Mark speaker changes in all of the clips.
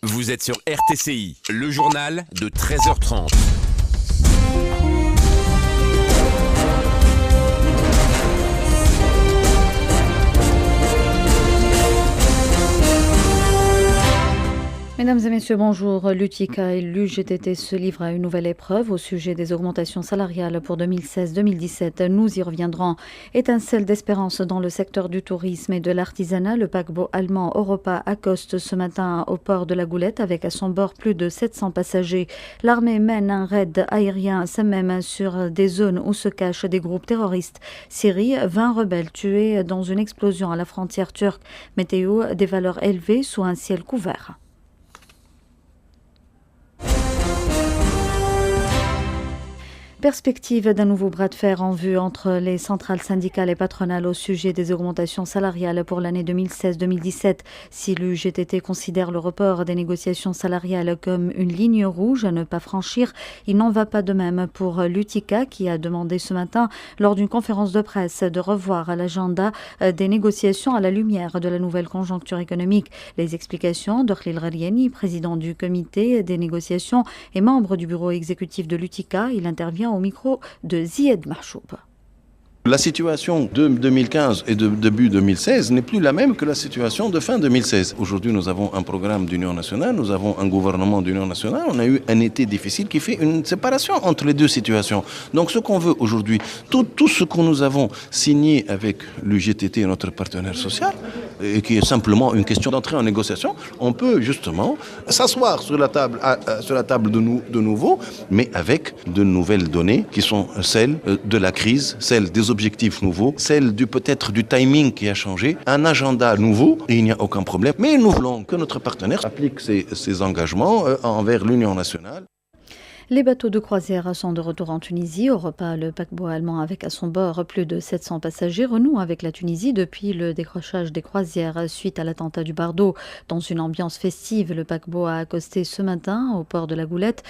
Speaker 1: Vous êtes sur RTCI, le journal de 13h30.
Speaker 2: Mesdames et messieurs, bonjour. L'UTICA et l'UGTT se livrent à une nouvelle épreuve au sujet des augmentations salariales pour 2016-2017. Nous y reviendrons. Étincelle d'espérance dans le secteur du tourisme et de l'artisanat. Le paquebot allemand Europa accoste ce matin au port de la Goulette avec à son bord plus de 700 passagers. L'armée mène un raid aérien, ça même sur des zones où se cachent des groupes terroristes. Syrie, 20 rebelles tués dans une explosion à la frontière turque. Météo, des valeurs élevées sous un ciel couvert. Perspective d'un nouveau bras de fer en vue entre les centrales syndicales et patronales au sujet des augmentations salariales pour l'année 2016-2017. Si l'UGTT considère le report des négociations salariales comme une ligne rouge à ne pas franchir, il n'en va pas de même pour l'UTICA qui a demandé ce matin, lors d'une conférence de presse, de revoir l'agenda des négociations à la lumière de la nouvelle conjoncture économique. Les explications de Khalil Ghariani, président du comité des négociations et membre du bureau exécutif de l'UTICA. Il intervient au micro de Zied Mahchoub.
Speaker 3: La situation de 2015 et de début 2016 n'est plus la même que la situation de fin 2016. Aujourd'hui, nous avons un programme d'union nationale, nous avons un gouvernement d'union nationale. On a eu un été difficile qui fait une séparation entre les deux situations. Donc ce qu'on veut aujourd'hui, tout ce que nous avons signé avec l'UGTT, notre partenaire social, et qui est simplement une question d'entrée en négociation, on peut justement s'asseoir sur la table de nouveau, mais avec de nouvelles données qui sont celles de la crise, celles des objectifs nouveaux, celle peut-être du timing qui a changé, un agenda nouveau, et il n'y a aucun problème. Mais nous voulons que notre partenaire applique ses engagements envers l'Union nationale.
Speaker 2: Les bateaux de croisière sont de retour en Tunisie. Europa, le paquebot allemand avec à son bord plus de 700 passagers, renoue avec la Tunisie depuis le décrochage des croisières suite à l'attentat du Bardo. Dans une ambiance festive, le paquebot a accosté ce matin au port de la Goulette.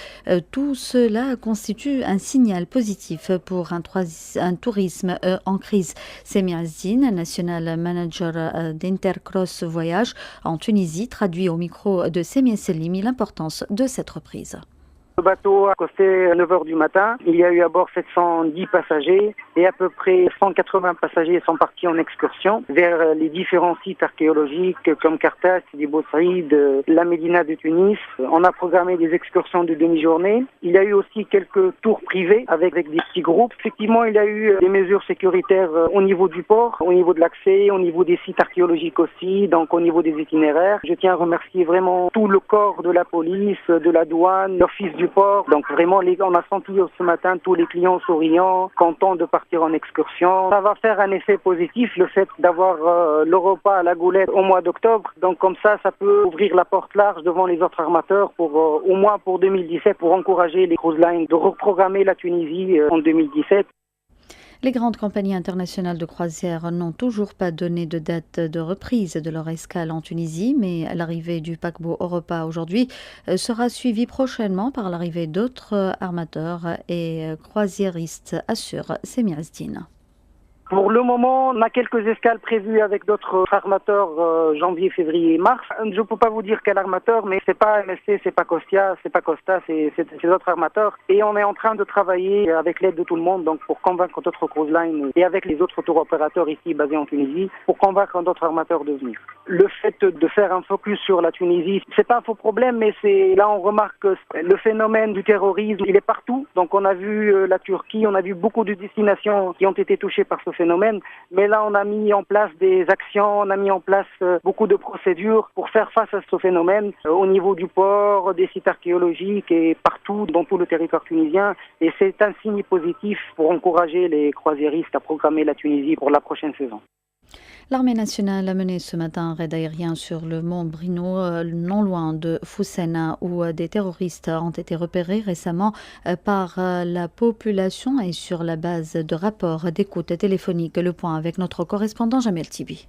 Speaker 2: Tout cela constitue un signal positif pour un tourisme en crise. Semi Azdin, national manager d'Intercross Voyage en Tunisie, traduit au micro de Semi Selimi l'importance de cette reprise.
Speaker 4: Le bateau a accosté à 9h du matin. Il y a eu à bord 710 passagers et à peu près 180 passagers sont partis en excursion vers les différents sites archéologiques comme Carthage, Sidi Bou Saïd, la Médina de Tunis. On a programmé des excursions de demi-journée. Il y a eu aussi quelques tours privés avec des petits groupes. Effectivement, il y a eu des mesures sécuritaires au niveau du port, au niveau de l'accès, au niveau des sites archéologiques aussi, donc au niveau des itinéraires. Je tiens à remercier vraiment tout le corps de la police, de la douane, l'office du port. Donc vraiment, on a senti ce matin tous les clients souriants, contents de partir en excursion. Ça va faire un effet positif, le fait d'avoir l'Europa à la Goulette au mois d'octobre. Donc comme ça peut ouvrir la porte large devant les autres armateurs pour au moins pour 2017, pour encourager les cruise lines de reprogrammer la Tunisie en 2017.
Speaker 2: Les grandes compagnies internationales de croisière n'ont toujours pas donné de date de reprise de leur escale en Tunisie, mais l'arrivée du paquebot Europa aujourd'hui sera suivie prochainement par l'arrivée d'autres armateurs et croisiéristes, assure Semi Azdin.
Speaker 4: Pour le moment, on a quelques escales prévues avec d'autres armateurs janvier, février, mars. Je ne peux pas vous dire quel armateur, mais c'est pas MSC, c'est pas Costia, c'est pas Costa, c'est d'autres armateurs. Et on est en train de travailler avec l'aide de tout le monde, donc pour convaincre d'autres cruise lines et avec les autres tour opérateurs ici basés en Tunisie, pour convaincre d'autres armateurs de venir. Le fait de faire un focus sur la Tunisie, c'est pas un faux problème, mais là on remarque que le phénomène du terrorisme, il est partout. Donc on a vu la Turquie, on a vu beaucoup de destinations qui ont été touchées par ce phénomène, mais là on a mis en place des actions, on a mis en place beaucoup de procédures pour faire face à ce phénomène au niveau du port, des sites archéologiques et partout dans tout le territoire tunisien, et c'est un signe positif pour encourager les croisiéristes à programmer la Tunisie pour la prochaine saison.
Speaker 2: L'armée nationale a mené ce matin un raid aérien sur le mont Brino, non loin de Foussena, où des terroristes ont été repérés récemment par la population et sur la base de rapports d'écoute téléphonique. Le point avec notre correspondant Jamel Tibi.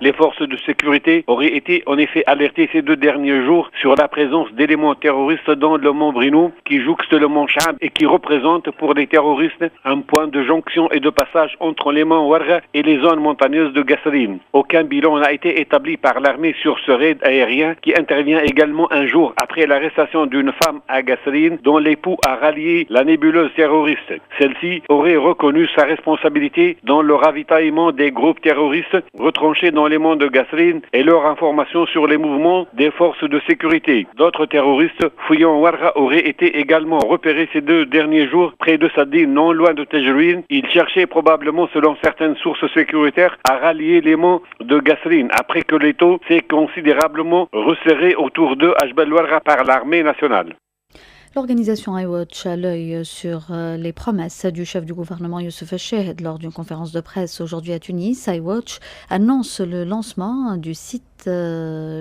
Speaker 5: Les forces de sécurité auraient été en effet alertées ces 2 derniers jours sur la présence d'éléments terroristes dans le mont Brinou qui jouxte le mont Chab et qui représente pour les terroristes un point de jonction et de passage entre les monts Ouargha et les zones montagneuses de Gasserine. Aucun bilan n'a été établi par l'armée sur ce raid aérien qui intervient également un jour après l'arrestation d'une femme à Gasserine dont l'époux a rallié la nébuleuse terroriste. Celle-ci aurait reconnu sa responsabilité dans le ravitaillement des groupes terroristes retranchés dans les monts de Gasserine et leur information sur les mouvements des forces de sécurité. D'autres terroristes fouillant Ouargha auraient été également repérés ces 2 derniers jours près de Sadine, non loin de Tejrouine. Ils cherchaient probablement, selon certaines sources sécuritaires, à rallier les monts de Gasserine après que l'étau s'est considérablement resserré autour de Jbel Ouargha par l'armée nationale.
Speaker 2: L'organisation iWatch a l'œil sur les promesses du chef du gouvernement Youssef Chahed lors d'une conférence de presse aujourd'hui à Tunis. iWatch annonce le lancement du site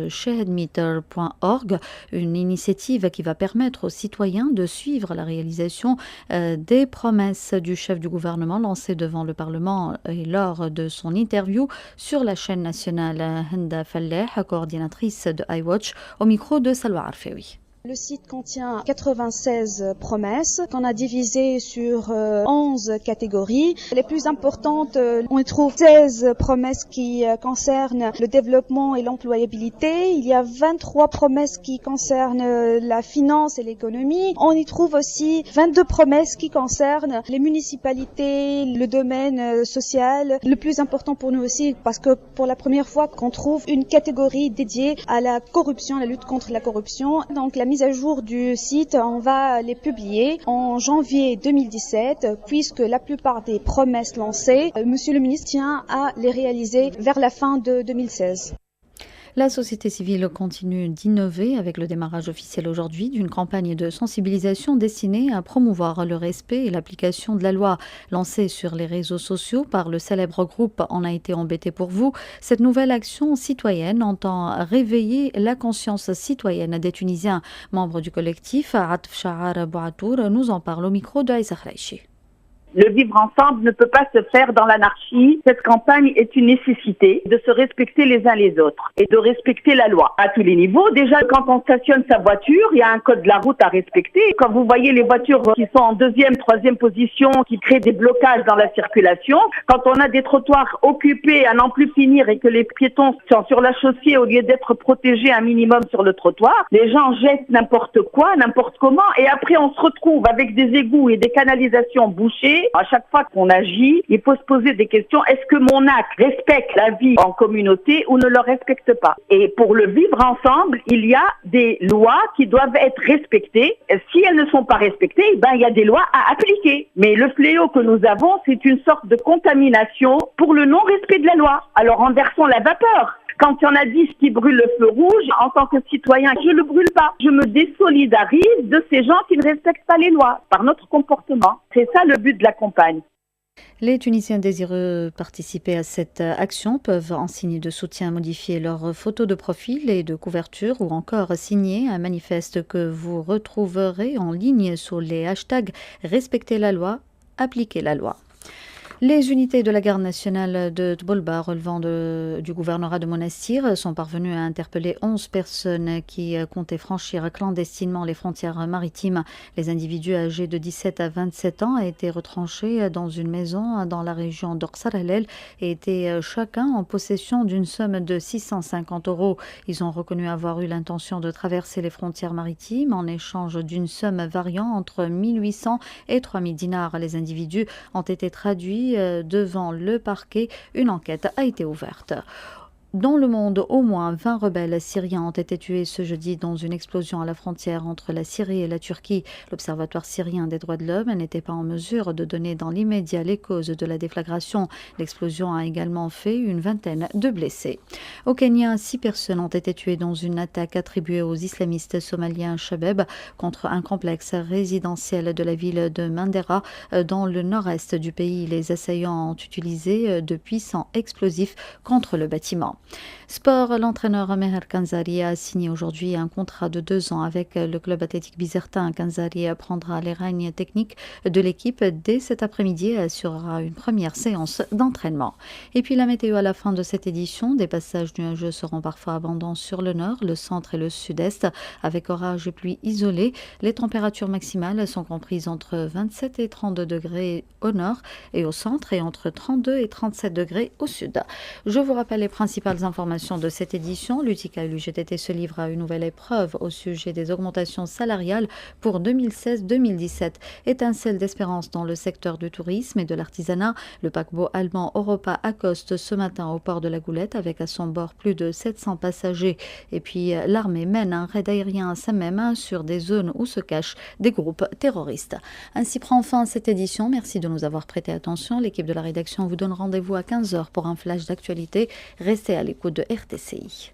Speaker 2: chahedmeter.org, une initiative qui va permettre aux citoyens de suivre la réalisation des promesses du chef du gouvernement lancées devant le Parlement et lors de son interview sur la chaîne nationale. Henda Falleh, coordinatrice de iWatch, au micro de Salwa Arfewi.
Speaker 6: Le site contient 96 promesses qu'on a divisées sur 11 catégories. Les plus importantes, on y trouve 16 promesses qui concernent le développement et l'employabilité. Il y a 23 promesses qui concernent la finance et l'économie. On y trouve aussi 22 promesses qui concernent les municipalités, le domaine social. Le plus important pour nous aussi, parce que pour la première fois qu'on trouve une catégorie dédiée à la corruption, la lutte contre la corruption. Donc la mise à jour du site, on va les publier en janvier 2017, puisque la plupart des promesses lancées, Monsieur le ministre tient à les réaliser vers la fin de 2016.
Speaker 2: La société civile continue d'innover avec le démarrage officiel aujourd'hui d'une campagne de sensibilisation destinée à promouvoir le respect et l'application de la loi. Lancée sur les réseaux sociaux par le célèbre groupe On a été embêté pour vous, cette nouvelle action citoyenne entend réveiller la conscience citoyenne des Tunisiens. Membre du collectif, Atf Shahar Bouatour nous en parle au micro de Aïssa Khraichi.
Speaker 7: Le vivre ensemble ne peut pas se faire dans l'anarchie. Cette campagne est une nécessité de se respecter les uns les autres et de respecter la loi à tous les niveaux. Déjà, quand on stationne sa voiture, il y a un code de la route à respecter. Quand vous voyez les voitures qui sont en 2e, 3e position, qui créent des blocages dans la circulation, quand on a des trottoirs occupés à n'en plus finir et que les piétons sont sur la chaussée au lieu d'être protégés un minimum sur le trottoir, les gens jettent n'importe quoi, n'importe comment, et après on se retrouve avec des égouts et des canalisations bouchées. À chaque fois qu'on agit, il faut se poser des questions. Est-ce que mon acte respecte la vie en communauté ou ne le respecte pas? Et pour le vivre ensemble, il y a des lois qui doivent être respectées. Si elles ne sont pas respectées, il y a des lois à appliquer. Mais le fléau que nous avons, c'est une sorte de contamination pour le non-respect de la loi. Alors renversons la vapeur. Quand il y en a 10 qui brûlent le feu rouge, en tant que citoyen, je ne le brûle pas. Je me désolidarise de ces gens qui ne respectent pas les lois par notre comportement. C'est ça le but de la campagne.
Speaker 2: Les Tunisiens désireux participer à cette action peuvent, en signe de soutien, modifier leurs photos de profil et de couverture ou encore signer un manifeste que vous retrouverez en ligne sous les hashtags « Respectez la loi »,« Appliquez la loi ». Les unités de la garde nationale de Tbolba relevant du gouvernorat de Monastir sont parvenues à interpeller 11 personnes qui comptaient franchir clandestinement les frontières maritimes. Les individus âgés de 17 à 27 ans étaient retranchés dans une maison dans la région d'Orsaralel et étaient chacun en possession d'une somme de 650 €. Ils ont reconnu avoir eu l'intention de traverser les frontières maritimes en échange d'une somme variant entre 1800 et 3000 dinars. Les individus ont été traduits devant le parquet. Une enquête a été ouverte. Dans le monde, au moins 20 rebelles syriens ont été tués ce jeudi dans une explosion à la frontière entre la Syrie et la Turquie. L'Observatoire syrien des droits de l'homme n'était pas en mesure de donner dans l'immédiat les causes de la déflagration. L'explosion a également fait une vingtaine de blessés. Au Kenya, 6 personnes ont été tuées dans une attaque attribuée aux islamistes somaliens Shabab contre un complexe résidentiel de la ville de Mandera dans le nord-est du pays. Les assaillants ont utilisé de puissants explosifs contre le bâtiment. Sport, l'entraîneur Meher Kanzari a signé aujourd'hui un contrat de 2 ans avec le club athlétique bizertin. Kanzari prendra les règnes techniques de l'équipe dès cet après-midi et assurera une première séance d'entraînement. Et puis la météo à la fin de cette édition, des passages nuageux seront parfois abondants sur le nord, le centre et le sud-est, avec orages et pluies isolées. Les températures maximales sont comprises entre 27 et 32 degrés au nord et au centre et entre 32 et 37 degrés au sud. Je vous rappelle les principales informations de cette édition. L'UTICA et l'UGTT se livrent à une nouvelle épreuve au sujet des augmentations salariales pour 2016-2017. Étincelle d'espérance dans le secteur du tourisme et de l'artisanat. Le paquebot allemand Europa accoste ce matin au port de la Goulette avec à son bord plus de 700 passagers. Et puis l'armée mène un raid aérien à Samem sur des zones où se cachent des groupes terroristes. Ainsi prend fin cette édition. Merci de nous avoir prêté attention. L'équipe de la rédaction vous donne rendez-vous à 15h pour un flash d'actualité. Restez à l'écoute de RTCI.